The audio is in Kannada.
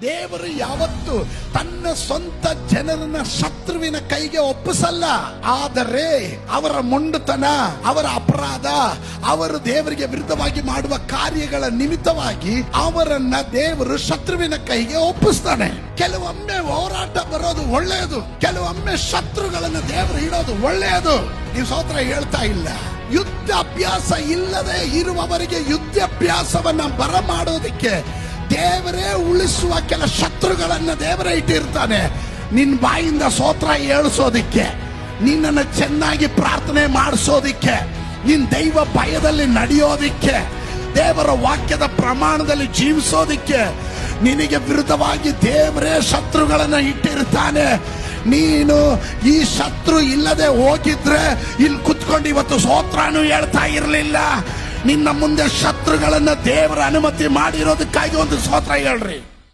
ದೇವರು ಯಾವತ್ತು ತನ್ನ ಸ್ವಂತ ಜನರನ್ನ ಶತ್ರುವಿನ ಕೈಗೆ ಒಪ್ಪಿಸಲ್ಲ. ಆದರೆ ಅವರ ಮೊಂಡುತನ, ಅವರ ಅಪರಾಧ, ಅವರು ದೇವರಿಗೆ ವಿರುದ್ಧವಾಗಿ ಮಾಡುವ ಕಾರ್ಯಗಳ ನಿಮಿತ್ತವಾಗಿ ಅವರನ್ನ ದೇವರು ಶತ್ರುವಿನ ಕೈಗೆ ಒಪ್ಪಿಸ್ತಾನೆ. ಕೆಲವೊಮ್ಮೆ ಹೋರಾಟ ಬರೋದು ಒಳ್ಳೆಯದು, ಕೆಲವೊಮ್ಮೆ ಶತ್ರುಗಳನ್ನು ದೇವರು ಇಡೋದು ಒಳ್ಳೆಯದು. ನೀವು ಸ್ತೋತ್ರ ಹೇಳ್ತಾ ಇಲ್ಲ. ಯುದ್ಧಾಭ್ಯಾಸ ಇಲ್ಲದೆ ಇರುವವರಿಗೆ ಯುದ್ಧಾಭ್ಯಾಸವನ್ನ ಬರಮಾಡೋದಿಕ್ಕೆ ದೇವರೇ ಉಳಿಸುವ ಕೆಲ ಶತ್ರುಗಳನ್ನ ದೇವರೇ ಇಟ್ಟಿರ್ತಾನೆ. ನಿನ್ ಬಾಯಿಂದ ಸ್ತೋತ್ರ ಹೇಳಿಸೋದಿಕ್ಕೆ, ನಿನ್ನನ್ನು ಚೆನ್ನಾಗಿ ಪ್ರಾರ್ಥನೆ ಮಾಡಿಸೋದಿಕ್ಕೆ, ನಿನ್ ದೈವ ಭಯದಲ್ಲಿ ನಡೆಯೋದಿಕ್ಕೆ, ದೇವರ ವಾಕ್ಯದ ಪ್ರಮಾಣದಲ್ಲಿ ಜೀವಿಸೋದಿಕ್ಕೆ ನಿನಗೆ ವಿರುದ್ಧವಾಗಿ ದೇವರೇ ಶತ್ರುಗಳನ್ನ ಇಟ್ಟಿರ್ತಾನೆ. ನೀನು ಈ ಶತ್ರು ಇಲ್ಲದೆ ಹೋಗಿದ್ರೆ ಇಲ್ಲಿ ಕುತ್ಕೊಂಡು ಇವತ್ತು ಸ್ತೋತ್ರನೂ ಹೇಳ್ತಾ ಇರಲಿಲ್ಲ. ನಿನ್ನ ಮುಂದೆ ಶತ್ರುಗಳನ್ನ ದೇವರ ಅನುಮತಿ ಮಾಡಿರೋದಕ್ಕಾಗಿ ಒಂದು ಸ್ತೋತ್ರ ಹೇಳ್ರಿ.